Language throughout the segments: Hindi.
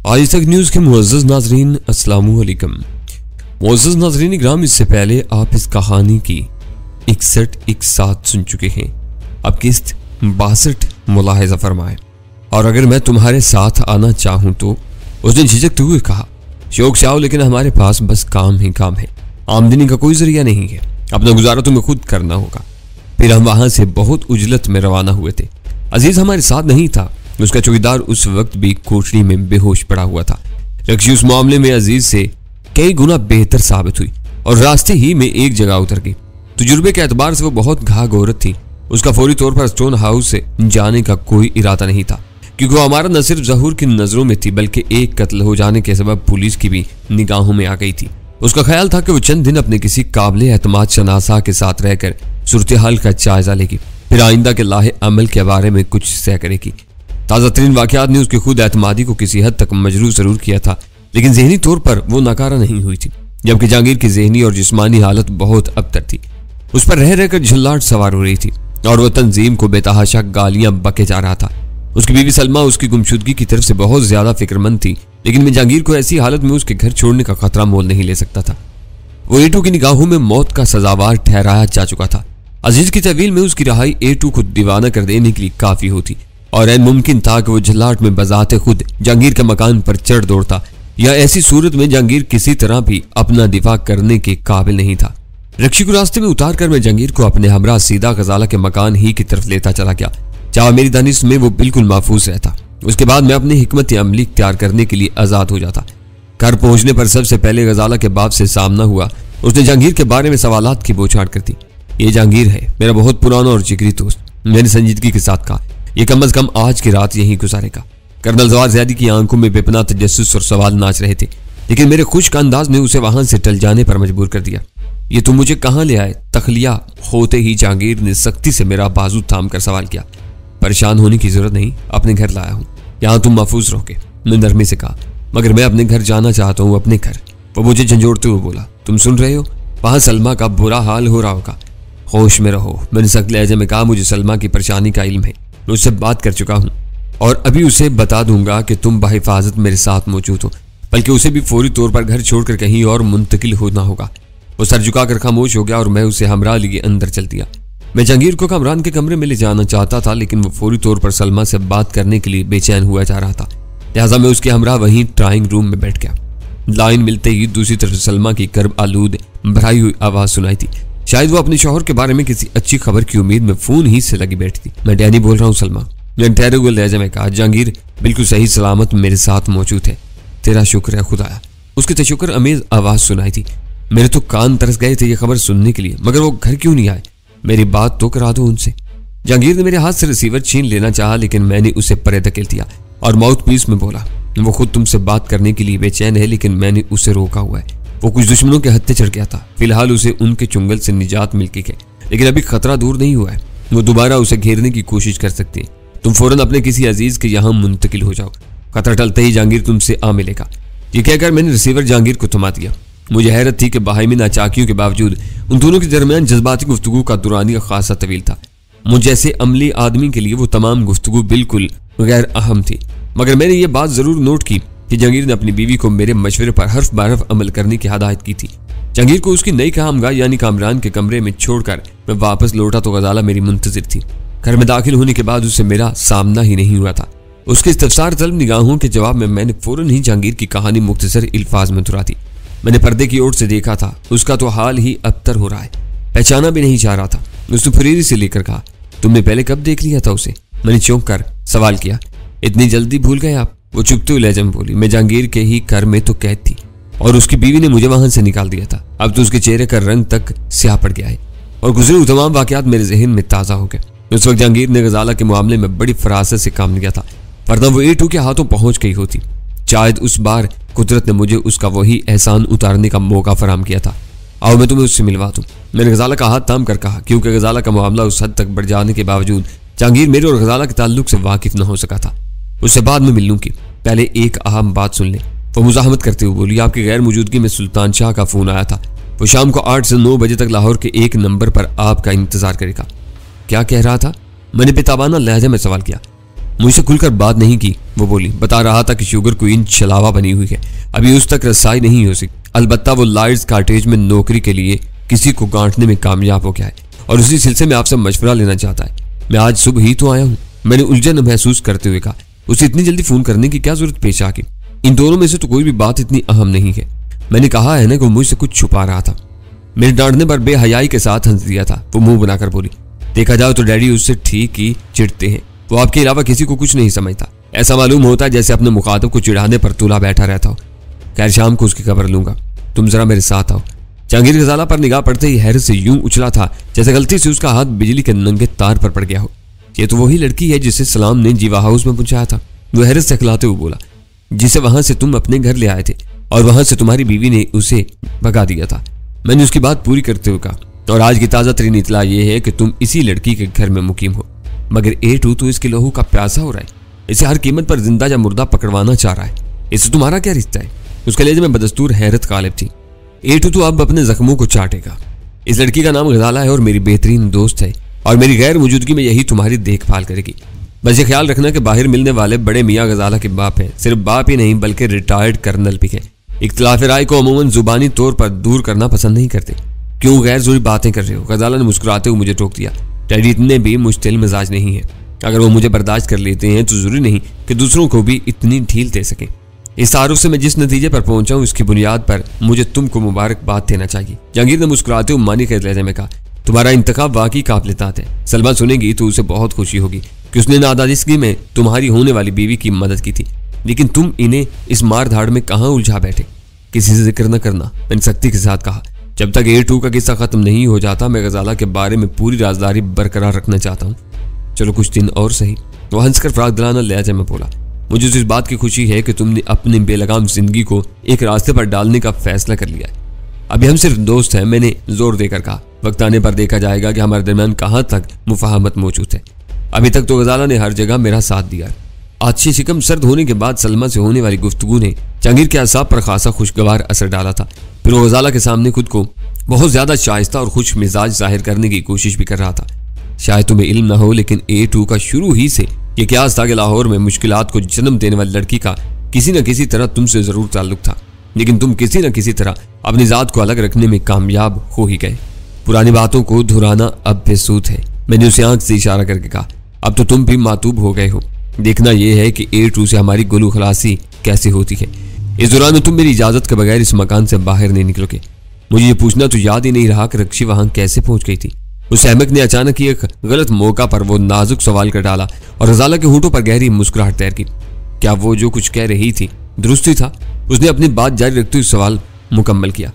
आज तक न्यूज़ के मुअज़्ज़ज़ नाज़रीन अस्सलामु अलैकुम। मुअज़्ज़ज़ नाज़रीन इकराम, इससे पहले आप इस कहानी की 61 सुन चुके हैं। अब किस्त 62 मुलाहिज़ा फरमाए। और अगर मैं तुम्हारे साथ आना चाहूँ तो उसने झिझकते हुए कहा, शौक चाहो लेकिन हमारे पास बस काम ही काम है, आमदनी का कोई जरिया नहीं है, अपना गुजारा तुम्हें खुद करना होगा। फिर हम वहां से बहुत उजलत में रवाना हुए थे। अजीज हमारे साथ नहीं था, उसका चौकीदार उस वक्त भी कोठरी में बेहोश पड़ा हुआ था। रक्षी उस मामले में अजीज से कई गुना बेहतर साबित हुई और रास्ते ही में एक जगह उतर गई। तजुर्बे के एतबार से वो बहुत घाघ औरत थी। उसका फौरी तौर पर स्टोन हाउस से जाने का कोई इरादा नहीं था, क्योंकि वो हमारा न सिर्फ जहूर की नजरों में थी बल्कि एक कत्ल हो जाने के सबब पुलिस की भी निगाहों में आ गई थी। उसका ख्याल था कि वो चंद दिन अपने किसी काबिल एतमाद शनासा के साथ रहकर सूरत हाल का जायजा लेगी, फिर आइंदा के लाहे अमल के बारे में कुछ तय करेगी। ताज़ा तरीन वाक़यात ने उसकी खुद एतमादी को किसी हद तक मजरूर जरूर किया था, लेकिन जहनी तौर पर वो नाकारा नहीं हुई थी। जबकि जहांगीर की जहनी और जिस्मानी हालत बहुत अबतर थी। उस पर रह रहकर झल्लाट सवार हो रही थी और वह तंजीम को बेतहाशा गालियां बके जा रहा था। उसकी बीवी सलमा उसकी गुमशुदगी की तरफ से बहुत ज्यादा फिक्रमंद थी, लेकिन मैं जहांगीर को ऐसी हालत में उसके घर छोड़ने का खतरा मोल नहीं ले सकता था। वो एटू की निगाहों में मौत का सजावार ठहराया जा चुका था। अजीज की तहवील में उसकी रहाई एटू को दीवाना कर देने के लिए काफी होती और ऐन मुमकिन था कि वो झल्लाट में बजाते खुद जहांगीर के मकान पर चढ़ दौड़ता, या ऐसी सूरत में जहांगीर किसी तरह भी अपना दिफा करने के काबिल नहीं था। रक्षी को रास्ते में उतार कर मैं जहांगीर को अपने हमरा सीधा गजाला के मकान ही की तरफ लेता चला गया, जहां मेरी दानिश में वो बिल्कुल महफूज रहता। उसके बाद मैं अपनी हिकमत अमली इख्तियार करने के लिए आजाद हो जाता। घर पहुंचने पर सबसे पहले गजाला के बाप से सामना हुआ। उसने जहांगीर के बारे में सवालात की बौछार कर दी। ये जहांगीर है, मेरा बहुत पुराना और जिगरी दोस्त। मैंने संजीदगी के साथ कहा, यह कम अज कम आज की रात यहीं गुजारेगा। कर्नल जवार ज़ैदी की आंखों में बेपनाह तजस्सुस और सवाल नाच रहे थे, लेकिन मेरे खुश्क अंदाज ने उसे वहां से टल जाने पर मजबूर कर दिया। ये तुम मुझे कहां ले आए? तखलिया होते ही जहांगीर ने सख्ती से मेरा बाजू थाम कर सवाल किया। परेशान होने की जरूरत नहीं, अपने घर लाया हूं, यहाँ तुम महफूज रहोगे। मैं नरमी से कहा, मगर मैं अपने घर जाना चाहता हूँ, अपने घर। वो मुझे झंझोड़ते हुए बोला, तुम सुन रहे हो? वहां सलमा का बुरा हाल हो रहा होगा, होश में रहो। मैंने सख्त लहजे में कहा, मुझे सलमा की परेशानी का इल्म है, मैं उससे बात कर चुका हूँ और अभी उसे बता दूंगा कि तुम बाहिफाजत मेरे साथ मौजूद हो, बल्कि उसे भी फौरी तौर पर घर छोड़कर कहीं और मुंतकिल होना होगा। वो सर झुकाकर खामोश हो गया और मैं उसे हमरा लिए अंदर चल दिया। मैं जहांगीर को कमरान के कमरे में ले जाना चाहता था, लेकिन वो फौरी तौर पर सलमा से बात करने के लिए बेचैन हुआ जा रहा था, लिहाजा मैं उसके हमरा वहीं ड्राइंग रूम में बैठ गया। लाइन मिलते ही दूसरी तरफ सलमा की कर्ब आलूद भराई हुई आवाज सुनाई थी। शायद वो अपने शौहर के बारे में किसी अच्छी खबर की उम्मीद में फोन ही से लगी बैठी थी। मैं डैनी बोल रहा हूँ सलमा, मैंने ठहरे हुए लहजे में कहा। जहांगीर बिल्कुल सही सलामत मेरे साथ मौजूद है, तेरा शुक्र है खुदाया। उसकी तशक्कुर अमेज आवाज सुनाई थी। मेरे तो कान तरस गए थे ये खबर सुनने के लिए, मगर वो घर क्यों नहीं आए? मेरी बात तो करा दो उनसे। जहांगीर ने मेरे हाथ से रिसीवर छीन लेना चाहा, लेकिन मैंने उसे परे धकेल दिया और माउथ पीस में बोला, वो खुद तुमसे बात करने के लिए बेचैन है, लेकिन मैंने उसे रोका हुआ है। वो कुछ दुश्मनों के हत्थे चढ़ गया था, फिलहाल उसे उनके चुंगल से निजात मिल गई है, लेकिन अभी खतरा दूर नहीं हुआ है। वो दोबारा उसे घेरने की कोशिश कर सकती है। तुम फौरन अपने किसी अजीज के यहाँ मुंतकिल हो जाओ, खतरा टलते ही जहांगीर तुमसे आ मिलेगा। ये कहकर मैंने रिसीवर जहांगीर को थमा दिया। मुझे हैरत थी कि बाहिमी नाचाकियों के बावजूद उन दोनों के दरमियान जज्बाती गुफ्तगू का दुरानिया खासा तवील था। मुझ जैसे अमली आदमी के लिए वो तमाम गुफ्तगू बिल्कुल गैर अहम थी, मगर मैंने ये बात जरूर नोट की कि जहांगीर ने अपनी बीवी को मेरे मशवरे पर हर्फ बहरफ अमल करने की हदायत की थी। जहांगीर को उसकी नई कामगाह यानी कामरान के कमरे में छोड़कर मैं वापस लौटा तो गजाला मेरी मुंतजिर थी। घर में दाखिल होने के बाद उससे मेरा सामना ही नहीं हुआ था। उसके इस्तफसार तलब निगाहों के जवाब में मैंने फौरन ही जहांगीर की कहानी मुख्तसर अल्फाज में दोहरा दी। मैंने पर्दे की ओर से देखा था, उसका तो हाल ही अबतर हो रहा है, पहचाना भी नहीं जा रहा था। उसने फुरेरी से लेकर कहा, तुमने पहले कब देख लिया था उसे? मैंने चौंक कर सवाल किया, इतनी जल्दी भूल गए आप? वो चुपते हुए लहजे में बोली, मैं जहांगीर के ही घर में तो कैद थी और उसकी बीवी ने मुझे वहां से निकाल दिया था। अब तो उसके चेहरे का रंग तक स्याह पड़ गया है और गुजरे हुए तमाम वाकयात मेरे जहन में ताज़ा हो गए। उस वक्त जहांगीर ने गजाला के मामले में बड़ी फरासत से काम लिया था, वरना वो एटू के हाथों पहुंच गई होती। शायद उस बार कुदरत ने मुझे उसका वही एहसान उतारने का मौका फराम किया था। आओ मैं तुम्हें उससे मिलवा दूं, मैंने गजाला का हाथ थाम कर कहा, क्योंकि गजाला का मामला उस हद तक बढ़ जाने के बावजूद जहांगीर मेरे और गजाला के ताल्लुक से वाकिफ न हो सका था। उससे बाद में मिल लूंगी, पहले एक अहम बात सुन ले। वो मुजाहमत करते हुए बोली, आपकी गैर मौजूदगी में सुल्तान शाह का फोन आया था। वो शाम को 8 से 9 बजे तक लाहौर के एक नंबर पर आपका इंतजार करेगा। क्या कह रहा था? मैंने बेताबाना लहजे में सवाल किया। मुझसे खुलकर बात नहीं की। वो बोली, बता रहा था कि शुगर क्वीन छलावा बनी हुई है, अभी उस तक रसाई नहीं हो सकी। अलबत्ता वो लाइट्स कार्टेज में नौकरी के लिए किसी को गांठने में कामयाब हो गया है और उसी सिलसिले में आपसे मशवरा लेना चाहता है। मैं आज सुबह ही तो आया हूँ, मैंने उलझन महसूस करते हुए कहा। उसे इतनी जल्दी फोन करने की क्या जरूरत पेश आ गई? इन दोनों में से तो कोई भी बात इतनी अहम नहीं है। मैंने कहा है ना कि वो मुझसे कुछ छुपा रहा था। मेरे डांटने पर बेहयाई के साथ हंस दिया था। वो मुंह बनाकर बोली, देखा जाओ तो डैडी उससे ठीक ही चिढ़ते हैं। वो आपके अलावा किसी को कुछ नहीं समझता। ऐसा मालूम होता है जैसे अपने मुखातब को चिढ़ाने पर तुला बैठा रहता हो। खैर, शाम को उसकी खबर लूंगा, तुम जरा मेरे साथ आओ। जहांगीर गजाला पर निगाह पड़ते ही हैरत से यूं उछला था जैसे गलती से उसका हाथ बिजली के नंगे तार पर पड़ गया हो। ये तो वही लड़की है जिसे सलाम ने जीवा हाउस में पहुंचाया था। वो हैरत से खिलाते हुए बोला, जिसे वहां से तुम अपने घर ले आए थे और वहां से तुम्हारी बीवी ने उसे भगा दिया था। मैंने उसकी बात पूरी करते हुए कहा, और आज की ताजा तरीन इतला यह है कि तुम इसी लड़की के घर में मुकीम हो। मगर A2 तो इसके लहू का प्यासा हो रहा है, इसे हर कीमत पर जिंदा या मुर्दा पकड़वाना चाह रहा है। इससे तुम्हारा क्या रिश्ता है? उसके लहजे में बदस्तूर हैरत गालिब थी। A2 तो अब अपने जख्मों को चाटेगा। इस लड़की का नाम गजाला है और मेरी बेहतरीन दोस्त है, और मेरी गैर मौजूदगी में यही तुम्हारी देखभाल करेगी। बस ये ख्याल रखना कि बाहर मिलने वाले बड़े मियाँ गजाला के बाप हैं। सिर्फ बाप ही नहीं बल्कि रिटायर्ड कर्नल भी है। इख्तिलाफ राय को अमूमन जुबानी तौर पर दूर करना पसंद नहीं करते। क्यों गैर जरूरी बातें कर रहे हो? गजाला ने मुस्कुराते हुए मुझे टोक दिया। डैडी इतने भी मुश्तिल मिजाज नहीं है। अगर वो मुझे बर्दाश्त कर लेते हैं तो जरूरी नहीं कि दूसरों को भी इतनी ढील दे सकें। इस तारुफ से मैं जिस नतीजे पर पहुंचा हूं उसकी बुनियाद पर मुझे तुमको मुबारकबाद देना चाहिए। जहांगीर ने मुस्कुराते हुए मानी के लहजे में कहा, तुम्हारा इंतखाब वाकई काबिल-ए-तारीफ है। सलमा सुनेगी तो उसे बहुत खुशी होगी कि उसने नादानिस्ती में तुम्हारी होने वाली बीवी की मदद की थी, लेकिन तुम इन्हें इस मार धाड़ में कहाँ उलझा बैठे। किसी से जिक्र न करना, मैंने सख्ती के साथ कहा। जब तक A2 का किस्सा खत्म नहीं हो जाता मैं गजाला के बारे में पूरी राजदारी बरकरार रखना चाहता हूँ। चलो कुछ दिन और सही। वो हंसकर फराक दिलाना लहजे में बोला, मुझे इस बात की खुशी है कि तुमने अपनी बेलगाम जिंदगी को एक रास्ते पर डालने का फैसला कर लिया है। अभी हम सिर्फ दोस्त हैं, मैंने जोर देकर कहा। वक्त आने पर देखा जाएगा कि हमारे दरमियान कहाँ तक मुफाहमत मौजूद है। अभी तक तो गजाला ने हर जगह मेरा साथ दिया। अच्छी शिकम सर्द होने के बाद सलमा से होने वाली गुफ्तगू ने जहांगीर के असाब पर खासा खुशगवार असर डाला था। फिर वो गजाला के सामने खुद को बहुत ज्यादा शाइस्ता और खुश मिजाज जाहिर करने की कोशिश भी कर रहा था। शायद तुम्हें इल्म ना हो, लेकिन A2 का शुरू ही से ये क्यास था कि लाहौर में मुश्किलात को जन्म देने वाली लड़की का किसी न किसी तरह तुमसे जरूर ताल्लुक था, लेकिन तुम किसी न किसी तरह अपनी जात को अलग रखने में कामयाब हो ही गए। पुरानी बातों को दोहराना अब बेसूद है। मैंने उसे आंख से इशारा करके कहा, अब तो तुम भी मातूब हो गए हो। देखना यह है कि A2 से हमारी गुलू खलासी कैसे होती है। इस दौरान तुम मेरी इजाजत के बगैर इस मकान से बाहर नहीं निकलोगे। मुझे ये पूछना तो याद ही नहीं रहा कि रक्षी वहां कैसे पहुंच गई थी। उस अहमक ने अचानक ही एक गलत मौका पर वो नाजुक सवाल कर डाला और गजाला के होठों पर गहरी मुस्कुराहट तैर की। क्या वो जो कुछ कह रही थी दुरुस्त ही था? उसने अपनी बात जारी रखते हुए सवाल मुकम्मल किया।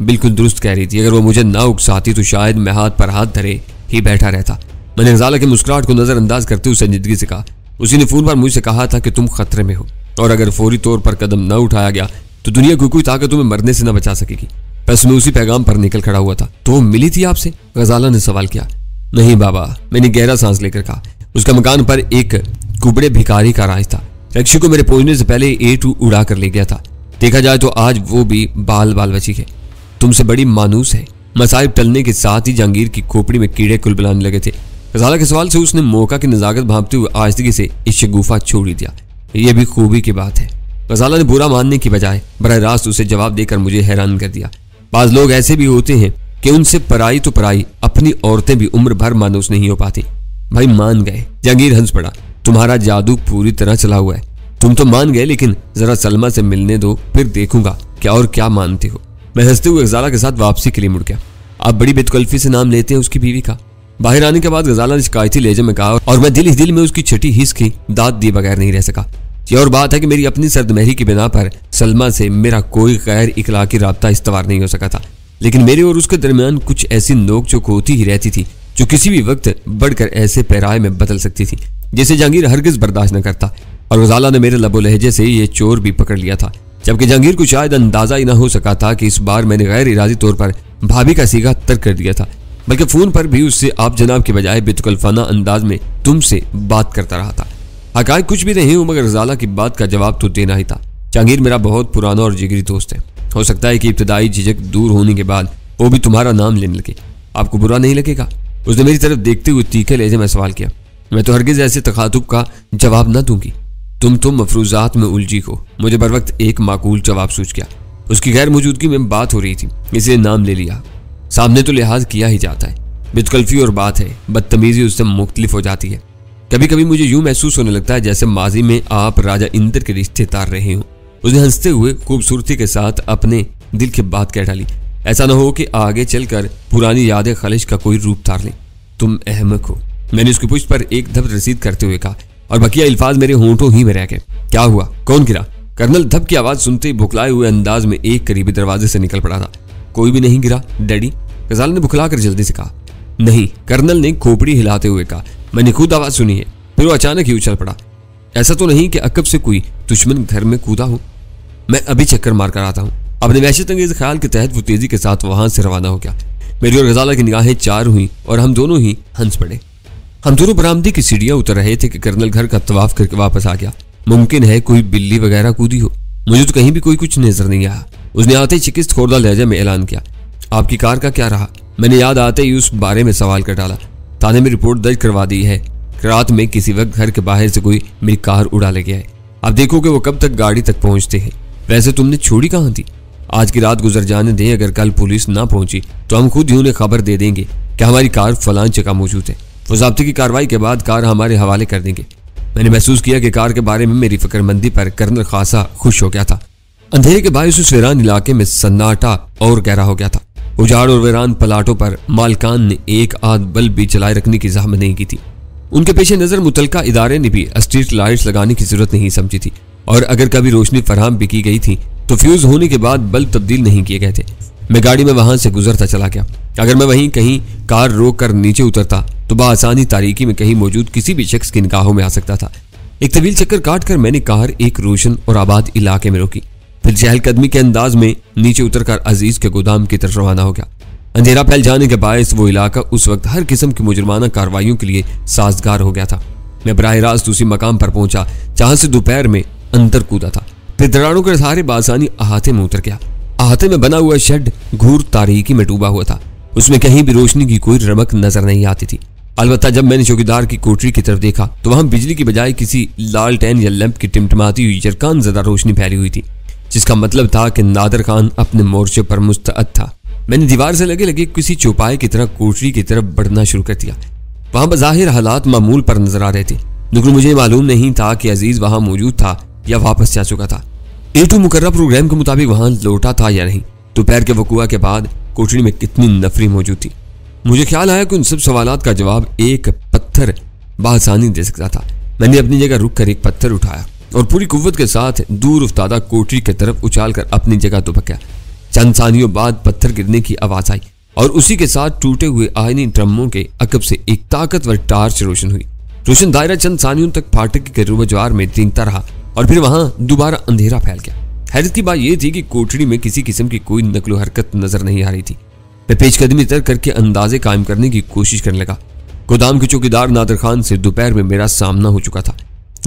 बिल्कुल दुरुस्त कह रही थी। अगर वो मुझे ना उकसाती तो शायद मैं हाथ पर हाथ धरे ही बैठा रहता। मैंने गजाला की मुस्कुराहट को नजरअंदाज करते हुए संजीदगी से कहा, उसी ने फोन पर मुझसे कहा था कि तुम खतरे में हो और अगर फौरी तौर पर कदम न उठाया गया तो दुनिया की कोई ताकत तुम्हें मरने से न बचा सकेगी। बस मैं उसी पैगाम पर निकल खड़ा हुआ था। तो मिली थी आपसे? गजाला ने सवाल किया। नहीं बाबा, मैंने गहरा सांस लेकर कहा। उसका मकान पर एक कुबड़े भिखारी का राज था। रक्षी को मेरे पहुंचने से पहले A2 उड़ा कर ले गया था। देखा जाए तो आज वो भी बाल बाल बची है। तुमसे बड़ी मानूस है। मसाइब टलने के साथ ही जहांगीर की खोपड़ी में कीड़े कुलबुलाने लगे थे। गजाला के सवाल से उसने मौका की नजाकत भांपते हुए आहिस्तगी से इस शगुफा छोड़ ही दिया। यह भी खूबी की बात है। गजाला ने बुरा मानने की बजाय बराह रास्त उसे जवाब देकर मुझे हैरान कर दिया। बाज लोग ऐसे भी होते हैं कि उनसे पराई तो पराई अपनी औरतें भी उम्र भर मानूस नहीं हो पाती। भाई मान गए। जहांगीर हंस पड़ा। तुम्हारा जादू पूरी तरह चला हुआ है। तुम तो मान गए, लेकिन जरा सलमा से मिलने दो, फिर देखूंगा क्या और क्या मानते हो। मैं हंसते हुए गजाला के साथ वापसी के लिए मुड़ गया। आप बड़ी बेतकल्फी से नाम लेते हैं उसकी बीवी का। बाहर आने के बाद गजाला ने शिकायती लहजे में कहा और मैं दिल ही दिल में उसकी छठी हिस्स की दाद दिए बगैर नहीं रह सका। ये और बात है कि मेरी अपनी सर्दमहरी की बिना पर सलमा से मेरा कोई गैर इखलाकी राब्ता इस्तवार नहीं हो सका था, लेकिन मेरे और उसके दरमियान कुछ ऐसी नोक-झोंक होती ही रहती थी जो किसी भी वक्त बढ़कर ऐसे पैराए में बदल सकती थी जिसे जहांगीर हरगिज बर्दाश्त न करता। और गजाला ने मेरे लबो लहजे से ये चोर भी पकड़ लिया था, जबकि जहांगीर को शायद अंदाजा ही न हो सका था कि इस बार मैंने गैर इरादी तौर पर भाभी का सीगा तर्क कर दिया था, बल्कि फोन पर भी उससे आप जनाब के बजाय बेतकल्फाना अंदाज में तुमसे बात करता रहा था। हकायक कुछ भी नहीं हूं, मगर गजाला की बात का जवाब तो देना ही था। जहांगीर मेरा बहुत पुराना और जिगरी दोस्त है। हो सकता है कि इब्तदाई झिझक दूर होने के बाद वो भी तुम्हारा नाम लेने लगे। आपको बुरा नहीं लगेगा? उसने मेरी तरफ देखते हुए तीखे लहजे में सवाल किया। मैं तो हरगिज ऐसे तखातुब का जवाब न दूंगी। तुम तो मफरूजात में उलझी हो। मुझे बर वक्त एक माकूल जवाब सूझ गया। उसकी गैर मौजूदगी में बात हो रही थी, इसलिए नाम ले लिया। सामने तो लिहाज किया ही जाता है, बेतकल्फी और बात है, बदतमीजी उससे मुख्तलिफ हो जाती है। कभी कभी मुझे यूं महसूस होने लगता है जैसे माजी में आप राजा इंद्र के रिश्ते तार रहे हों। उसने हंसते हुए खूबसूरती के साथ अपने दिल की बात कह डाली। ऐसा न हो कि आगे चलकर पुरानी यादें खलिश का कोई रूप तार लें। तुम अहमक हो, मैंने उसकी पुष्ट पर एक धप रसीद करते हुए कहा, और बकिया अल्फाज मेरे होंठों ही में रह गए। क्या हुआ, कौन गिरा? कर्नल धप की आवाज सुनते ही बुखलाए हुए अंदाज में एक करीबी दरवाजे से निकल पड़ा था। कोई भी नहीं गिरा डैडी, गजाल ने बुखलाकर जल्दी से कहा। नहीं, कर्नल ने खोपड़ी हिलाते हुए कहा, मैंने खुद आवाज सुनी है। फिर वो अचानक ही उछल पड़ा। ऐसा तो नहीं कि अकब से कोई दुश्मन घर में कूदा हो? मैं अभी चक्कर मार कर आता हूँ। अपने वहशत अंगेज ख्याल के तहत वो तेजी के साथ वहां से रवाना हो गया। मेरी और गजाला की निगाहें चार हुई और हम दोनों ही हंस पड़े। हम दोनों बरामदे की सीढ़ियां उतर रहे थे कि कर्नल घर का तवाफ करके वापस आ गया। मुमकिन है कोई बिल्ली वगैरह कूदी हो, मुझे तो कहीं भी कोई कुछ नजर नहीं आया। उसने आते ही चिकित्स खोरदा लहजे में ऐलान किया, आपकी कार का क्या रहा? मैंने याद आते ही उस बारे में सवाल कर डाला। थाने में रिपोर्ट दर्ज करवा दी है। रात में किसी वक्त घर के बाहर से कोई मेरी कार उड़ा ले गया है। अब देखो कि वो कब तक गाड़ी तक पहुंचते हैं। वैसे तुमने छोड़ी कहाँ थी? आज की रात गुजर जाने दें, अगर कल पुलिस ना पहुंची तो हम खुद ही उन्हें खबर दे देंगे कि हमारी कार फलां जगह मौजूद है। वो ज़ाब्ते की कार्रवाई के बाद कार हमारे हवाले कर देंगे। मैंने महसूस किया कि कार के बारे में मेरी फिक्रमंदी पर कर्नल खासा खुश हो गया था। अंधेरे के बायस उस वीरान इलाके में सन्नाटा और गहरा हो गया था। उजाड़ और वीरान पलाटों पर मालकान ने एक आध बल्ब भी चलाए रखने की जहमत नहीं की थी। उनके पेश नजर मुतलका इदारे ने भी स्ट्रीट लाइट्स लगाने की जरूरत नहीं समझी थी, और अगर कभी रोशनी फराहम भी की गई थी तो फ्यूज होने के बाद बल्ब तब्दील नहीं किए गए थे। मैं गाड़ी में वहां से गुजरता चला गया। अगर मैं वहीं कहीं कार रोक कर नीचे उतरता तो बआसानी तारीकी में कहीं मौजूद किसी भी शख्स की निगाहों में आ सकता था। एक तवील चक्कर काट कर मैंने कार एक रोशन और आबाद इलाके में रोकी। फिर चहलकदमी के अंदाज में नीचे उतरकर अजीज के गोदाम की तरफ रवाना हो गया। अंधेरा फैल जाने के बायस वो इलाका उस वक्त हर किस्म की मुजरमाना कार्रवाइयों के लिए साजगार हो गया था। मैं बराह रास्त उसी मकाम पर पहुंचा जहां से दोपहर में अंदर कूदा था। फिर दरारों के सहारे बासानी अहाते में उतर गया। अहाते में बना हुआ शेड घूर तारीकी में डूबा हुआ था। उसमें कहीं भी रोशनी की कोई रमक नजर नहीं आती थी। अलबत्ता जब मैंने चौकीदार की कोठरी की तरफ देखा तो वहां बिजली की बजाय किसी लालटेन या लैंप की टिमटिमाती हुई जरकान ज़दा रोशनी फैली हुई थी, जिसका मतलब था कि नादर खान अपने मोर्चे पर मुस्तअद था। मैंने दीवार से लगे लगे किसी चौपाई की तरह कोठरी की तरफ बढ़ना शुरू कर दिया। वहां बज़ाहिर हालात मामूल पर नजर आ रहे थे, लेकिन मुझे मालूम नहीं था कि अजीज वहां मौजूद था या वापस जा चुका था। A2 मुकर्रर प्रोग्राम के मुताबिक वहां लौटा था या नहीं। दोपहर के वकूआ के बाद कोठरी में कितनी नफरी मौजूद थी। मुझे ख्याल आया कि उन सब सवालात का जवाब एक पत्थर बआसानी दे सकता था। मैंने अपनी जगह रुक कर एक पत्थर उठाया और पूरी कुव्वत के साथ दूर उफ्तादा कोठरी की तरफ उछाल कर अपनी जगह दुबक गया। चंद सानियों बाद पत्थर गिरने की आवाज आई और उसी के साथ टूटे हुए आयनी ड्रमों के अकब से एक ताकतवर टार्च रोशन हुई। रोशन दायरा चंद सानियों तक फाटक के रुबजार में तीनता रहा और फिर वहां दोबारा अंधेरा फैल गया। हैरत की बात यह थी कि कोठरी में किसी किस्म की कोई नकलो हरकत नजर नहीं आ रही थी। मैं पेचकदमी तय करके अंदाजे कायम करने की कोशिश करने लगा। गोदाम के चौकीदार नादर खान से दोपहर में मेरा सामना हो चुका था।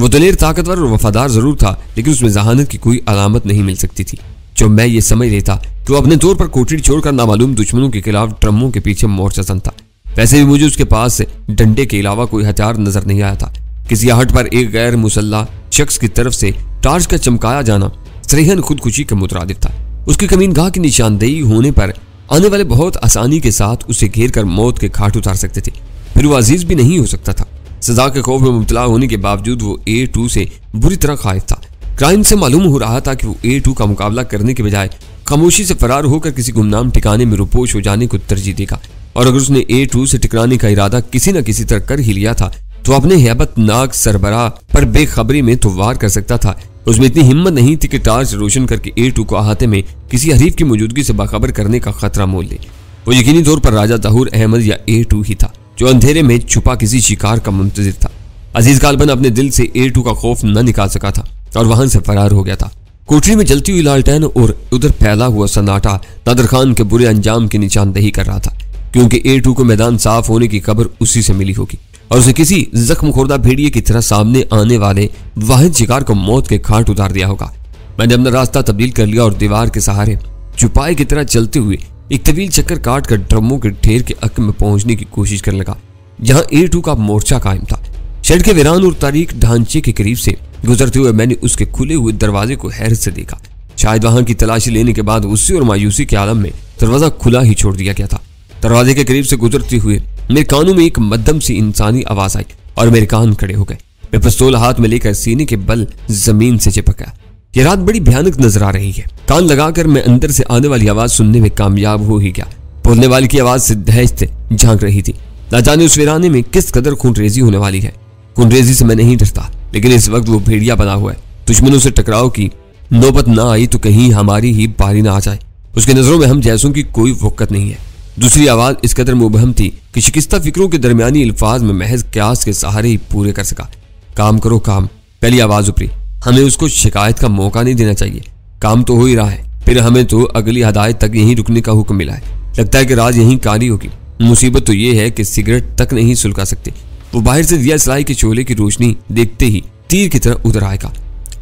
वो दलेर, ताकतवर और वफादार जरूर था, लेकिन उसमें जहानत की कोई अलामत नहीं मिल सकती थी। जो मैं ये समझ लेता कि वो अपने तौर पर कोठरी छोड़कर नामालूम दुश्मनों के खिलाफ ड्रमों के पीछे मोर्चा सन था। वैसे भी मुझे उसके पास डंडे के अलावा कोई हथियार नजर नहीं आया था। किसी आहट पर एक गैर मुसल्ला शख्स की तरफ से टार्च का चमकाया जाना सरीहन खुदकुशी के मुतरादिफ था। उसकी कमीनगाह की निशानदेही होने पर आने वाले बहुत आसानी के साथ उसे घेर कर मौत के घाट उतार सकते थे। फिर वो अजीज भी नहीं हो सकता था। सजा के खौफ में मुबतला होने के बावजूद वो A2 से बुरी तरह खाइफ था। क्राइम से मालूम हो रहा था कि वो A2 का मुकाबला करने के बजाय खामोशी से फरार होकर किसी गुमनाम ठिकाने में रुपोश हो जाने को तरजीह देगा, और अगर उसने A2 से टकराने का इरादा किसी न किसी तरह कर ही लिया था तो अपने हैबतनाक सरबराह पर बेखबरी में तो वार कर सकता था। उसमें इतनी हिम्मत नहीं थी कि टार्च रोशन करके A2 को अहाते में किसी हरीफ की मौजूदगी से बाखबर करने का खतरा मोल ले। वो यकीनी तौर पर राजा तहूर अहमद या A2 ही था, जो अंधेरे में छुपा किसी शिकार का मुंतजिर था। अजीज गालबन अपने दिल से A2 का खौफ न निकाल सका था और वहां से फरार हो गया था। कोठरी में जलती हुई लालटेन और उधर फैला हुआ सन्नाटा नादर खान के बुरे अंजाम की निशानदेही कर रहा था, क्योंकि A2 को मैदान साफ होने की खबर उसी से मिली होगी और उसे किसी जख्म खोरदा भेड़िए की तरह सामने आने वाले वाहिद शिकार को मौत के घाट उतार दिया होगा। मैंने अपना रास्ता तब्दील कर लिया और दीवार के सहारे चुपाई की तरह चलते हुए एक तवील चक्कर काट कर ड्रमों के ढेर के अक में पहुंचने की कोशिश करने लगा, जहां A2 का मोर्चा कायम था। शेड के वीरान और तारीख ढांचे के करीब से गुजरते हुए मैंने उसके खुले हुए दरवाजे को हैरत से देखा। शायद वहां की तलाशी लेने के बाद गुस्से और मायूसी के आलम में दरवाजा खुला ही छोड़ दिया गया था। दरवाजे के करीब से गुजरते हुए मेरे कानों में एक मध्यम सी इंसानी आवाज आई और मेरे कान खड़े हो गए। मैं पिस्तौल हाथ में लेकर सीने के बल जमीन से चिपक गया। ये रात बड़ी भयानक नजर आ रही है। कान लगाकर मैं अंदर से आने वाली आवाज सुनने में कामयाब हो ही गया। बोलने वाली की आवाज से दहशत झांक रही थी। ना जाने उस वीराने में किस कदर खूनरेजी होने वाली है। खूनरेजी से मैं नहीं डरता, लेकिन इस वक्त वो भेड़िया बना हुआ है। दुश्मनों से टकराव की नौबत ना आई तो कहीं हमारी ही बारी ना आ जाए। उसकी नजरों में हम जैसों की कोई वक़्त नहीं है। दूसरी आवाज इस कदर मुबहम थी कि शिकस्ता फिक्रों के दरमियानी अल्फाज में महज क्यास के सहारे ही पूरे कर सका। काम करो काम। पहली आवाज उपरी। हमें उसको शिकायत का मौका नहीं देना चाहिए। काम तो हो ही रहा है, फिर हमें तो अगली हदायत तक यहीं रुकने का हुक्म मिला है। लगता है कि राज यहीं काली होगी। मुसीबत तो ये है कि सिगरेट तक नहीं सुलगा सकते। वो बाहर से दिया सलाई के चोले की रोशनी देखते ही तीर की तरह उतर आएगा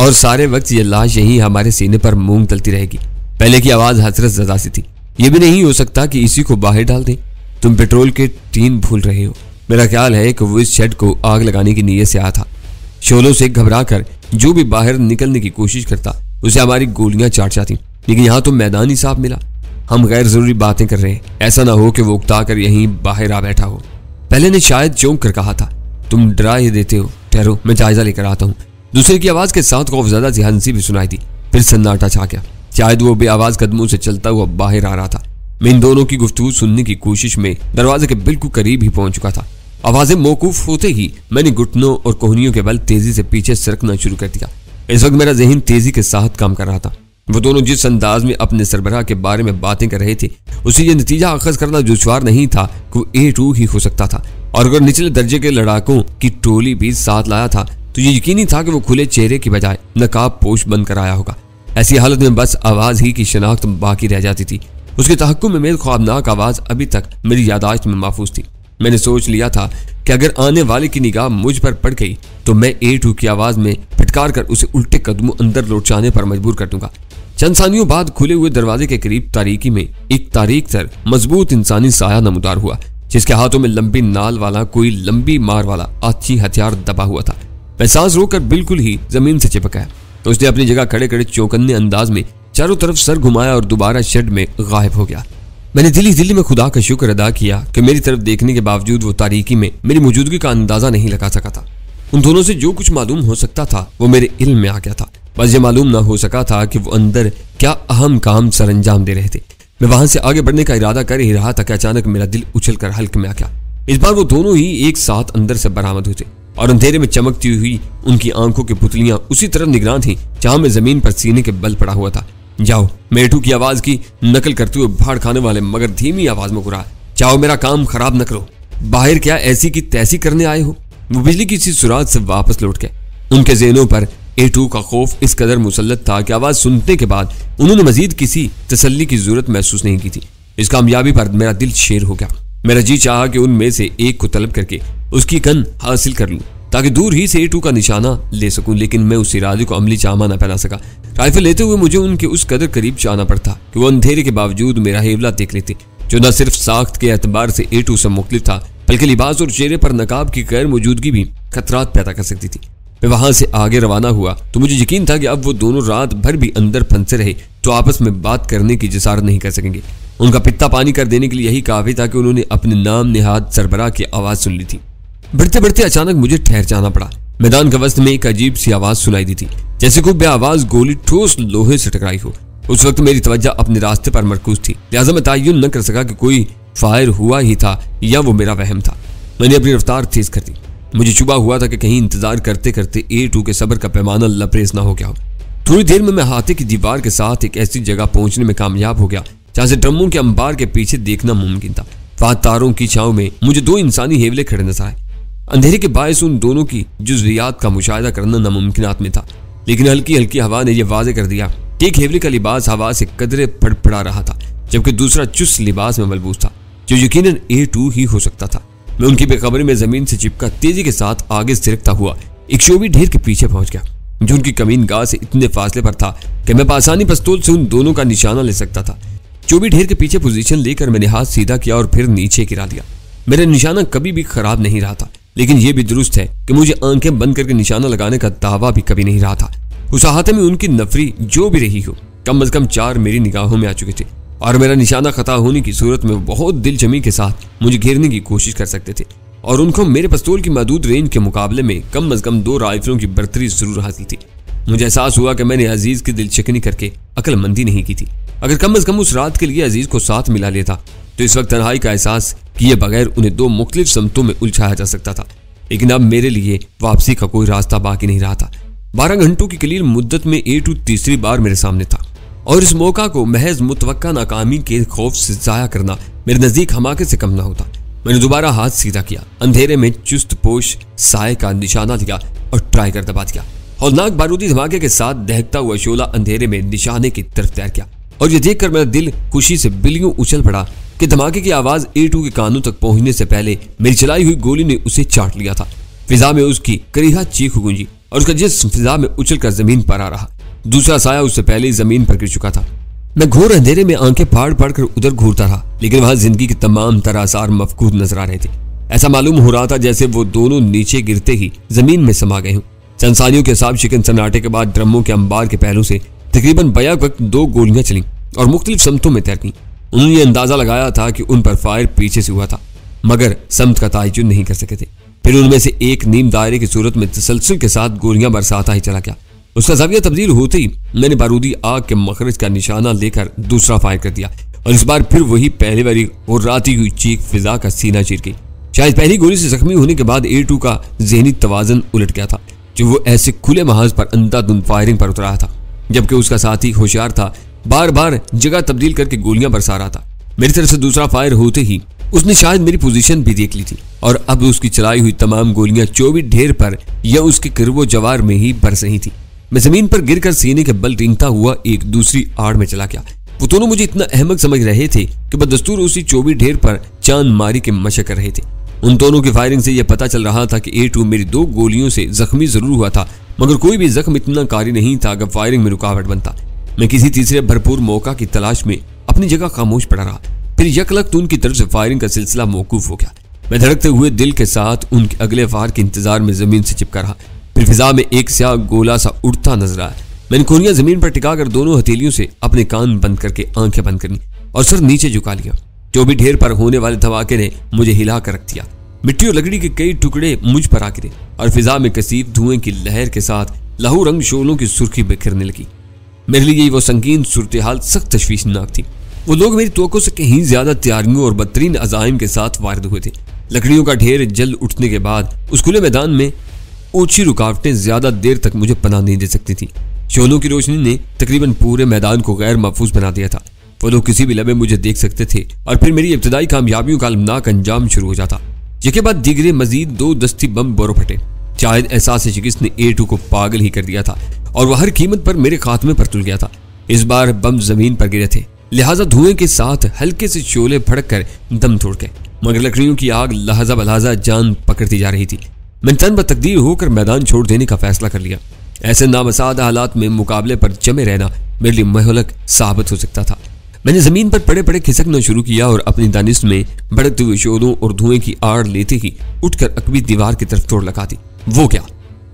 और सारे वक्त ये लाश यहीं हमारे सीने पर मूंग तलती रहेगी। पहले की आवाज हसरत ज़दा सी थी। ये भी नहीं हो सकता कि इसी को बाहर डाल दें। तुम पेट्रोल के टीन भूल रहे हो। मेरा ख्याल है कि वो इस शेड को आग लगाने की नीयत से आया था। शोलों से घबराकर जो भी बाहर निकलने की कोशिश करता उसे हमारी गोलियां चाट जाती, लेकिन यहाँ तो मैदान ही साफ मिला। हम गैर जरूरी बातें कर रहे हैं, ऐसा ना हो कि वो उकता कर यहीं बाहर आ बैठा हो। पहले ने शायद चौंक कर कहा था, तुम डरा ही देते हो, ठहरो मैं जायजा लेकर आता हूँ। दूसरे की आवाज के साथ खौफजदा सी हंसी भी सुनाई दी। फिर सन्नाटा छा गया। शायद वो बेआवाज कदमों से चलता हुआ बाहर आ रहा था। मैं इन दोनों की गुफ्तगू सुनने की कोशिश में दरवाजे के बिल्कुल करीब ही पहुंच चुका था। आवाजें मौकूफ होते ही मैंने घुटनों और कोहनियों के बल तेजी से पीछे सरकना शुरू कर दिया। इस वक्त मेरा जहन तेजी के साथ काम कर रहा था। वो दोनों जिस अंदाज में अपने सरबराह के बारे में बातें कर रहे थे, उसे ये नतीजा अखज़ करना दुश्वार नहीं था कि वो A2 ही हो सकता था। और अगर निचले दर्जे के लड़ाकों की टोली भी साथ लाया था तो ये यकीनी था कि वो खुले चेहरे की बजाय नकाब पोश बनकर आया होगा। ऐसी हालत में बस आवाज ही की शनाख्त बाकी रह जाती थी। उसके तहक्कुम में मेरी ख्वाबनाक आवाज अभी तक मेरी यादाश्त में महफूज थी। मैंने सोच लिया था कि अगर आने वाले की निगाह मुझ पर पड़ गई तो मैं A2 की आवाज में फटकार कर उसे उल्टे कदमों अंदर लौटाने पर मजबूर कर दूंगा। चंद सानियों बाद खुले हुए दरवाजे के करीब तारीकी में एक तारीक तर मजबूत इंसानी साया नमूदार हुआ, जिसके हाथों में लंबी नाल वाला कोई लंबी मार वाला अच्छी हथियार दबा हुआ था। मैं सांस रोककर बिल्कुल ही जमीन से चिपक गया। उसने अपनी जगह खड़े खड़े चौकन्ने अंदाज में चारों तरफ सर घुमाया और दोबारा शेड में गायब हो गया। मैंने दिली में खुदा का शुक्र अदा किया कि मेरी तरफ देखने के बावजूद वो तारीकी में मेरी मौजूदगी का अंदाजा नहीं लगा सका था। उन दोनों से जो कुछ मालूम हो सकता था वो मेरे इल्म में आ गया था। बस ये मालूम ना हो सका था कि वो अंदर क्या अहम काम सरंजाम दे रहे थे। मैं वहां से आगे बढ़ने का इरादा कर ही रहा था कि अचानक मेरा दिल उछल कर हल्क में आ गया। इस बार वो दोनों ही एक साथ अंदर से बरामद हुए थे और अंधेरे में चमकती हुई उनकी आंखों की पुतलियां उसी तरफ निगरान थी जहां मैं जमीन पर सीने के बल पड़ा हुआ था। जाओ, मेटू की आवाज की नकल करते हुए भाड़ खाने वाले मगर धीमी आवाज में गुरा, जाओ मेरा काम खराब न करो। बाहर क्या ऐसी की तैसी करने आए हो? वो बिजली की सी सुराग से वापस लौट गए। उनके ज़हनों पर A2 का खौफ इस कदर मुसल्लत था कि आवाज सुनने के बाद उन्होंने मजीद किसी तसल्ली की जरूरत महसूस नहीं की थी। इस कामयाबी पर मेरा दिल शेर हो गया। मेरा जी चाहा कि उनमें से एक को तलब करके उसकी गन हासिल कर लूं ताकि दूर ही से A2 का निशाना ले सकूं, लेकिन मैं उस इरादे को अमली चामा न पहना सका। राइफल लेते हुए मुझे उनके उस कदर करीब जाना पड़ता कि वो अंधेरे के बावजूद मेरा हेवला देख लेते, जो न सिर्फ साख्त के एतबार से A2 से मुख्तलिफ था बल्कि लिबास और चेहरे पर नकाब की गैर मौजूदगी भी खतरात पैदा कर सकती थी। मैं वहां से आगे रवाना हुआ तो मुझे यकीन था कि अब वो दोनों रात भर भी अंदर फंसे रहे तो आपस में बात करने की जिसारत नहीं कर सकेंगे। उनका पित्ता पानी कर देने के लिए यही काफी था कि उन्होंने अपने नाम निहाद सरबराह की आवाज सुन ली थी। बढ़ते बढ़ते अचानक मुझे ठहर जाना पड़ा। मैदान के वस्त में एक अजीब सी आवाज सुनाई दी थी, जैसे कोई बेआवाज गोली ठोस लोहे से टकराई हो। उस वक्त मेरी तवज्जो अपने रास्ते पर मरकूज थी, लिहाजा मैं तय्युन न कर सका कि कोई फायर हुआ ही था या वो मेरा वहम था। मैंने अपनी रफ्तार तेज कर दी। मुझे चुभा हुआ था कि कहीं इंतजार करते करते A2 के सब्र का पैमाना लबरेज ना हो गया हो। थोड़ी देर में मैं हाथे की दीवार के साथ एक ऐसी जगह पहुंचने में कामयाब हो गया जहां से ड्रमों के अंबार के पीछे देखना मुमकिन था। वहां तारों की छांव में मुझे दो इंसानी हेवले खड़े नजर आए। अंधेरे के बायस उन दोनों की जुज़वियात का मुशाहिदा करना नामुमकिनात में था, लेकिन हल्की हल्की हवा ने यह वाज़े कर दिया कि एक हेवले का लिबास हवा से कदरे फड़फड़ा रहा था, जबकि दूसरा चुस्त लिबास में मलबूस था, जो यकीनन A2 ही हो सकता था। मैं उनकी बेखबरी में जमीन से चिपका तेजी के साथ आगे सिरकता हुआ एक शोबी ढेर के पीछे पहुंच गया, जो उनकी कमीन गाह से इतने फासले पर था कि मैं आसानी पिस्तौल से उन दोनों का निशाना ले सकता था। चोबी ढेर के पीछे पोजीशन लेकर मैंने हाथ सीधा किया और फिर नीचे गिरा दिया। मेरा निशाना कभी भी खराब नहीं रहा था। लेकिन यह भी दुरुस्त है कि मुझे आंखें बंद करके निशाना लगाने का दावा भी कभी नहीं रहा था। उस अहाते में उनकी नफरी जो भी रही हो, कम से कम 4 मेरी निगाहों में आ चुके थे और मेरा निशाना खता होने की सूरत में बहुत दिलजमी के साथ मुझे घेरने की कोशिश कर सकते थे और उनको मेरे पिस्तौल की महदूद रेंज के मुकाबले में कम से कम 2 राइफलों की बर्तरी जरूर हासिल थी। मुझे एहसास हुआ कि मैंने अजीज की दिलचकनी करके अक्लमंदी नहीं की थी। अगर कम से कम उस रात के लिए अजीज को साथ मिला लेता तो इस वक्त तन्हाई का एहसास किए बगैर उन्हें 2 मुख्तलिफ समतों में उलझाया जा सकता था। लेकिन अब मेरे लिए वापसी का कोई रास्ता बाकी नहीं रहा था। 12 घंटों की कलील मुद्दत में A2 तीसरी बार मेरे सामने था और इस मौका को महज मुतवक्का नाकामी के खौफ से जाया करना मेरे नजदीक हमाके से कम ना होता। मैंने दोबारा हाथ सीधा किया, अंधेरे में चुस्त पोश साए का निशाना लिया और ट्राई कर दबा दिया। हौलनाक बारूदी धमाके के साथ दहकता हुआ शोला अंधेरे में निशाने की तरफ तैर गया और यह देखकर मेरा दिल खुशी से बिलियों उछल पड़ा कि धमाके की आवाज A2 के कानों तक पहुंचने से पहले मेरी चलाई हुई गोली ने उसे चाट लिया था। फिजा में उसकी करीहा चीख गूंजी और उसका जिस्म फिजा में उछलकर जमीन पर आ रहा। दूसरा साया उससे पहले ही जमीन पर गिर चुका था। मैं घोर अंधेरे में आंखें फाड़ फाड़ कर उधर घूरता रहा, लेकिन वहां जिंदगी के तमाम तरह आसार मफकूद नजर आ रहे थे। ऐसा मालूम हो रहा था जैसे वो दोनों नीचे गिरते ही जमीन में समा गए हों। संसारियों के साथ शिकन सन्नाटे के बाद ड्रमों के अंबार के पहलू से तकरीबन बैक वक्त 2 गोलियां चलीं और मुख्तलिफ समतों में तैर गईं। उन्होंने ये अंदाजा लगाया था कि उन पर फायर पीछे से हुआ था, मगर समत का तायजुन नहीं कर सके थे। फिर उनमें से एक नीम दायरे की सूरत में तसलसल के साथ गोलियां बरसाता ही चला गया। उसका जाविया तब्दील होते ही मैंने बारूदी आग के मखरज का निशाना लेकर दूसरा फायर कर दिया और इस बार फिर वही पहले वाली और राती हुई चीख फिजा का सीना चीर गई। शायद पहली गोली से जख्मी होने के बाद A2 का जहनी तवाजन उलट गया था, जो वो ऐसे खुले महाज पर अंधाधुंध फायरिंग पर उतरा था, जबकि उसका साथी होशियार था, बार बार जगह तब्दील करके गोलियां बरसा रहा था। मेरी तरफ से दूसरा फायर होते ही उसने शायद मेरी पोजीशन भी देख ली थी और अब उसकी चलाई हुई तमाम गोलियां 24 ढेर पर या उसके गिरवो जवार में ही बरस रही थी। मैं जमीन पर गिरकर सीने के बल रेंगता हुआ एक दूसरी आड़ में चला गया। वो दोनों मुझे इतना अहमक समझ रहे थे कि बदस्तूर उसी 24 ढेर पर चांद मारी के मशक कर रहे थे। उन दोनों की फायरिंग से यह पता चल रहा था कि A2 मेरी 2 गोलियों से जख्मी जरूर हुआ था, मगर कोई भी जख्म इतना कारी नहीं था कि फायरिंग में रुकावट बनता। मैं किसी तीसरे भरपूर मौका की तलाश में अपनी जगह खामोश पड़ा रहा। फिर यकलख्त उनकी तरफ से फायरिंग का सिलसिला मौकूफ हो गया। मैं धड़कते हुए दिल के साथ उनके अगले फायर के इंतजार में जमीन से चिपका रहा। फिर फिजा में एक स्याह गोला सा उड़ता नजर आया। मैंने कोनियां जमीन पर टिकाकर दोनों हथेलियों से अपने कान बंद करके आंखें बंद करनी और सर नीचे झुका लिया। 24 ढेर पर होने वाले धमाके ने मुझे हिला कर रख दिया। मिट्टी और लकड़ी के कई टुकड़े मुझ पर आ गिरे और फिजा में कसीफ धुएं की लहर के साथ लहू रंग शोलों की सुर्खी बिखरने लगी। मेरे लिए वो संगीन सूरत हाल सख्त तशवीशनाक थी। वो लोग मेरी तवक्को से कहीं ज्यादा तैयारियों और बदतरीन अज़ाइम के साथ वारद हुए थे। लकड़ियों का ढेर जल उठने के बाद उस खुले मैदान में ऊंची रुकावटें ज्यादा देर तक मुझे पनाह नहीं दे सकती थी। शोलों की रोशनी ने तकरीबन पूरे मैदान को गैर महफूज बना दिया था। वो लोग किसी भी लम्हे मुझे देख सकते थे और फिर मेरी इब्तदाई कामयाबियों का अलमनाक अंजाम शुरू हो जाता। जिसके बाद दिगरे मजीद 2 दस्ती बम बोरो फटे। शायद एहसास शिकस्त ने A2 को पागल ही कर दिया था और वह हर कीमत पर मेरे खात्मे पर तुल गया था। इस बार बम जमीन पर गिरे थे, लिहाजा धुएं के साथ हल्के से शोले भड़क कर दम तोड़ गए, मगर लकड़ियों की आग लहजा बलहजा जान पकड़ती जा रही थी। मैंने तन बतकदीर होकर मैदान छोड़ देने का फैसला कर लिया। ऐसे नामसाद हालात में मुकाबले पर जमे रहना मेरे लिए महलक साबित हो सकता था। मैंने जमीन पर पड़े पड़े खिसकना शुरू किया और अपनी दानिश में भड़कते हुए शोलों और धुएं की आड़ लेते ही उठकर अकबी दीवार की तरफ तोड़ लगा दी। वो क्या,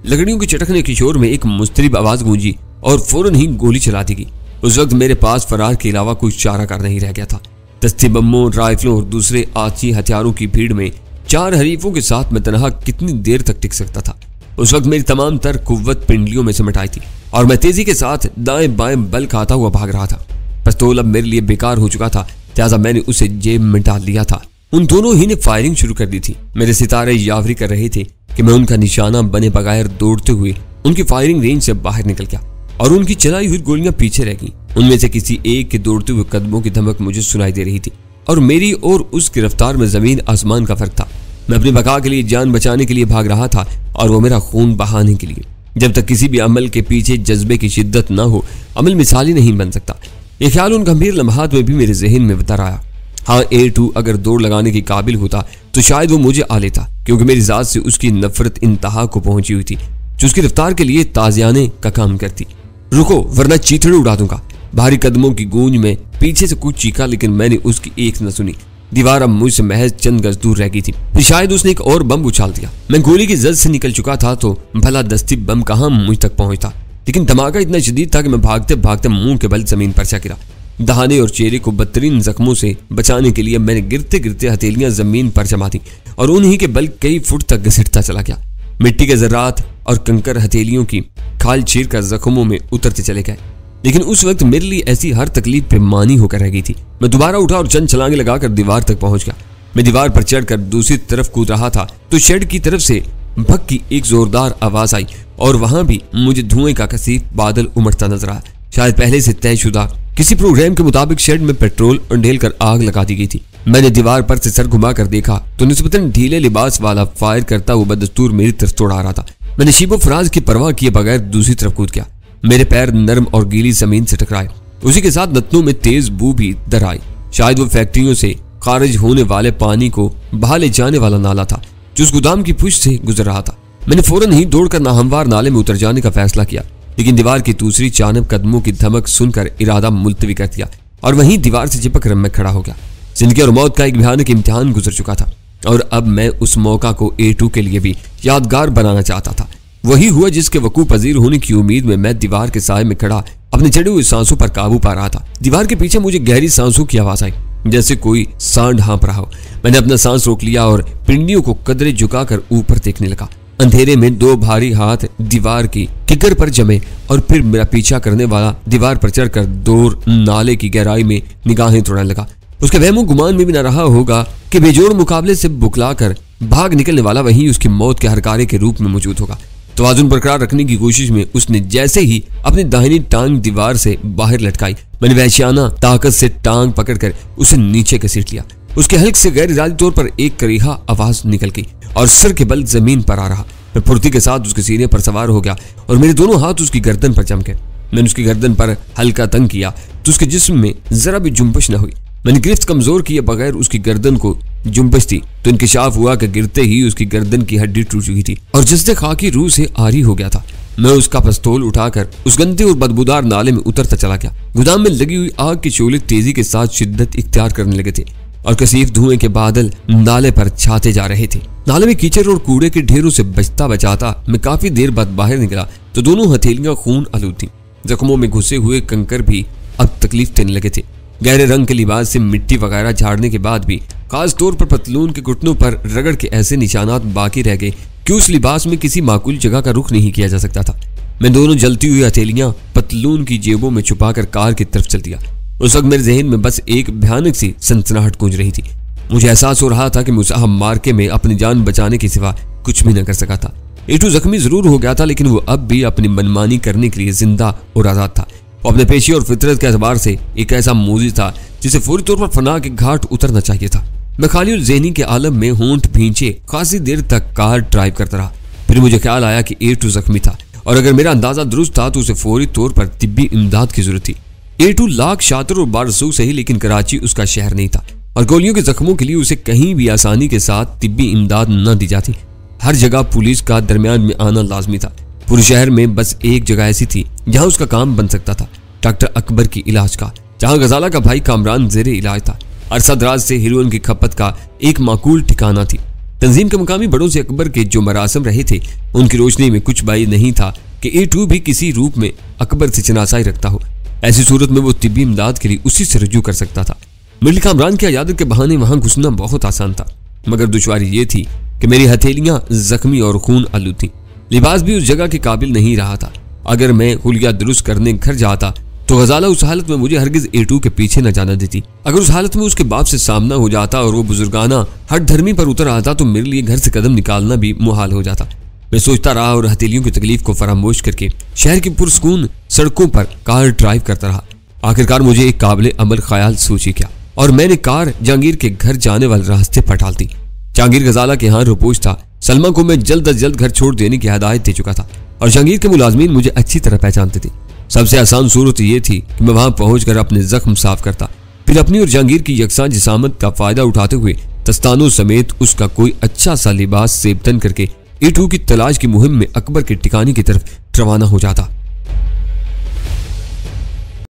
लकड़ियों के चटकने की शोर में एक मुस्तरिब आवाज गूंजी और फौरन ही गोली चला दी गई। उस वक्त मेरे पास फरार के अलावा कोई चाराकार नहीं रह गया था। दस्ते बमों, राइफलों और दूसरे आची हथियारों की भीड़ में 4 हरीफों के साथ मैं तनहा कितनी देर तक टिक सकता था। उस वक्त मेरी तमाम तर कुव्वत पिंडलियों में सिमट आई थी और मैं तेजी के साथ दाएं बाएं बल खाता हुआ भाग रहा था। पिस्तौल अब मेरे लिए बेकार हो चुका था, लिहाजा मैंने उसे जेब में डाल लिया था। उन दोनों ही ने फायरिंग शुरू कर दी थी। मेरे सितारे यावरी कर रहे थे कि मैं उनका निशाना बने बगैर दौड़ते हुए उनकी फायरिंग रेंज से बाहर निकल गया और उनकी चलाई हुई गोलियां पीछे रह गईं। उनमें से किसी एक के दौड़ते हुए कदमों की धमक मुझे सुनाई दे रही थी और मेरी और उसकी रफ्तार में जमीन आसमान का फर्क था। मैं अपनी बका के लिए जान बचाने के लिए भाग रहा था और वो मेरा खून बहाने के लिए। जब तक किसी भी अमल के पीछे जज्बे की शिद्दत ना हो, अमल मिसाली नहीं बन सकता। ये ख्याल उन गंभीर लम्हात में भी मेरे जहन में उतर आया। हाँ, A2 अगर दौड़ लगाने के काबिल होता तो शायद वो मुझे आ लेता, क्योंकि मेरी जात से उसकी नफरत इंतहा को पहुंची हुई थी, जो उसकी रफ्तार के लिए ताजियाने का काम करती। रुको वरना चीथड़े उड़ा दूंगा। भारी कदमों की गूंज में पीछे से कुछ चीखा, लेकिन मैंने उसकी एक न सुनी। दीवार अब मुझसे महज चंद गज दूर रह गई थी। फिर शायद उसने एक और बम उछाल दिया। मैं गोली की जद से निकल चुका था तो भला दस्ती बम कहाँ मुझ तक पहुंचता, लेकिन धमाका इतना शदीद था कि मैं भागते भागते मुंह के बल जमीन पर जा गिरा। दहाने और चेहरे को बदतरीन जख्मों से बचाने के लिए मैंने गिरते गिरते हथेलियां जमीन पर जमा दी और उन्हीं के बल कई फुट तक घसीटता चला गया। मिट्टी के जर्रात और कंकर हथेलियों की खाल चीर कर जख्मों में उतरते चले गए, लेकिन उस वक्त मेरे लिए ऐसी हर तकलीफ बेमानी होकर रह गई थी। मैं दोबारा उठा और चंद छलांगे लगाकर दीवार तक पहुंच गया। मैं दीवार पर चढ़कर दूसरी तरफ कूद रहा था तो शेड की तरफ से भक की एक जोरदार आवाज आई और वहां भी मुझे धुएं का कसीफ बादल उमड़ता नजर आया। शायद पहले से तयशुदा किसी प्रोग्राम के मुताबिक शेड में पेट्रोल ढेल कर आग लगा दी गई थी। मैंने दीवार पर से सर घुमा कर देखा तो निस्बतन ढीले लिबास वाला फायर करता हुआ बदस्तूर मेरी तरफ दौड़ा रहा था। मैंने शिबो फराज की परवाह किए बगैर दूसरी तरफ कूद गया। मेरे पैर नरम और गीली जमीन से टकराए, उसी के साथ नतनों में तेज बू भी दर आई। शायद वो फैक्ट्रियों से खारिज होने वाले पानी को बहा ले जाने वाला नाला था जो उस गोदाम की पुष्ट से गुजर रहा था। मैंने फौरन ही दौड़कर नाहमवार नाले में उतर जाने का फैसला किया, लेकिन दीवार की दूसरी जानब कदमों की धमक सुनकर इरादा मुलतवी कर दिया और वहीं दीवार से चिपक कर मैं खड़ा हो गया। जिंदगी और मौत का एक भयानक इम्तिहान गुजर चुका था और अब मैं उस मौका को A2 के लिए भी यादगार बनाना चाहता था। वही हुआ जिसके वकू पजीर होने की उम्मीद में मैं दीवार के साए में खड़ा अपने चढ़े हुए सांसों पर काबू पा रहा था। दीवार के पीछे मुझे गहरी सांसों की आवाज आई, जैसे कोई सांड हाँप रहा हो। मैंने अपना सांस रोक लिया और पिंडियों को कदरे झुकाकर ऊपर देखने लगा। अंधेरे में दो भारी हाथ दीवार की किकर पर जमे और फिर मेरा पीछा करने वाला दीवार पर चढ़कर दूर नाले की गहराई में निगाहें तोड़ने लगा। उसके वहमो गुमान में भी न रहा होगा कि बेजोड़ मुकाबले से बुकलाकर भाग निकलने वाला वही उसकी मौत के हरकारे के रूप में मौजूद होगा। तवाजुन बरकरार रखने की कोशिश में उसने जैसे ही अपनी दाहिनी टांग दीवार से बाहर लटकाई, मैंने वहशियाना ताकत से टांग पकड़कर उसे नीचे घसीट लिया। उसके हल्क से गैर इरादी तौर पर एक करीहा आवाज निकल गई और सिर के बल जमीन पर आ रहा। मैं फुर्ती के साथ उसके सीने पर सवार हो गया और मेरे दोनों हाथ उसकी गर्दन पर जम गए। मैंने उसकी गर्दन पर हल्का तंग किया तो उसके जिस्म में जरा भी जुम्बश न हुई। मैंने गिरफ्त कमजोर किए बगैर उसकी गर्दन को जुम्बश दी तो इंकिशाफ हुआ कि गिरते ही उसकी गर्दन की हड्डी टूट चुकी थी और जिससे खाकी रूह से आरी हो गया था। मैं उसका पिस्तौल उठाकर उस गंदे और बदबूदार नाले में उतरता चला गया। गोदाम में लगी हुई आग के शोले तेजी के साथ शिद्दत इख्तियार करने लगे थे और कसीफ धुएं के बादल नाले पर छाते जा रहे थे। नाले में कीचड़ और कूड़े के ढेरों से बचता बचाता मैं काफी देर बाद बाहर निकला तो दोनों हथेलियां खून आलूद थी। जख्मों में घुसे हुए कंकर भी अब तकलीफ देने लगे थे। गहरे रंग के लिबास से मिट्टी वगैरह झाड़ने के बाद भी खास तौर पर पतलून के घुटनों पर रगड़ के ऐसे निशानात बाकी रह गए कि उस लिबास में किसी माकूल जगह का रुख नहीं किया जा सकता था। मैं दोनों जलती हुई हथेलियां पतलून की जेबों में छुपाकर कार की तरफ चल दिया। उस वक्त मेरे जहन में बस एक भयानक सी सनसनाहट गूंज रही थी। मुझे एहसास हो रहा था कि मुसाहब मार्के में अपनी जान बचाने के सिवा कुछ भी न कर सका था। A2 जख्मी जरूर हो गया था, लेकिन वो अब भी अपनी मनमानी करने के लिए जिंदा और आजाद था। वो अपने पेशी और फितरत के एतबार से एक ऐसा मोजी था जिसे फौरी तौर पर फना के घाट उतरना चाहिए था। मैं खाली और ज़हनी के आलम में होंठ भींचे खासी देर तक कार ड्राइव करता रहा। फिर मुझे ख्याल आया कि A2 जख्मी था और अगर मेरा अंदाजा दुरुस्त था तो उसे फौरी तौर पर तिब्बी इमदाद की जरूरत थी। A2 लाख शातिर और बारसूख सही, लेकिन कराची उसका शहर नहीं था और गोलियों के जख्मों के लिए उसे कहीं भी आसानी के साथ तिब्बी इमदाद न दी जाती। हर जगह पुलिस का दरमियान में आना लाजमी था। पूरे शहर में बस एक जगह ऐसी थी जहां उसका काम बन सकता था, डॉक्टर अकबर की इलाज का, जहां गजाला का भाई कामरान जेरे इलाज था। अरसा दराज से हीरोइन की खपत का एक माकूल ठिकाना थी। तंजीम के मुकामी बड़ों से अकबर के जो मरासम रहे थे उनकी रोशनी में कुछ बाई नहीं था कि A2 भी किसी रूप में अकबर से चनासाई रखता हो। ऐसी सूरत में वो तिब्बी इमदाद के लिए उसी से रजू कर सकता था। मिर्जा कामरान की अयादत के बहाने वहां घुसना बहुत आसान था, मगर दुश्वारी ये थी कि मेरी हथेलियां जख्मी और खून आलूद थी। लिबास भी उस जगह के काबिल नहीं रहा था। अगर मैं हुलिया दुरुस्त करने घर जाता तो गजाला उस हालत में मुझे हरगिज A2 के पीछे न जाना देती। अगर उस हालत में उसके बाप से सामना हो जाता और वो बुजुर्गाना हट धर्मी पर उतर आता तो मेरे लिए घर से कदम निकालना भी मुहाल हो जाता। मैं सोचता रहा और हथेलियों की तकलीफ को फरामोश करके शहर की पुरसकून सड़कों पर कार ड्राइव करता रहा। आखिरकार मुझे एक काबिल अमल ख्याल सूझी गया और मैंने कार जहांगीर के घर जाने वाले रास्ते पर डाल दी। जहांगीर गजाला के यहाँ रुपोश था। सलमा को मैं जल्द अज जल्द घर छोड़ देने की हिदायत दे चुका था और जहांगीर के मुलाजमीन मुझे अच्छी तरह पहचानते थे। सबसे आसान सूरत यह थी कि मैं वहां पहुंचकर अपने जख्म साफ करता, फिर अपनी और जहांगीर की यकसां जिसामत का फायदा उठाते हुए दस्तानों समेत उसका कोई अच्छा सा लिबास सेबतन करके A2 की तलाश की मुहिम में अकबर के ठिकाने की तरफ रवाना हो जाता।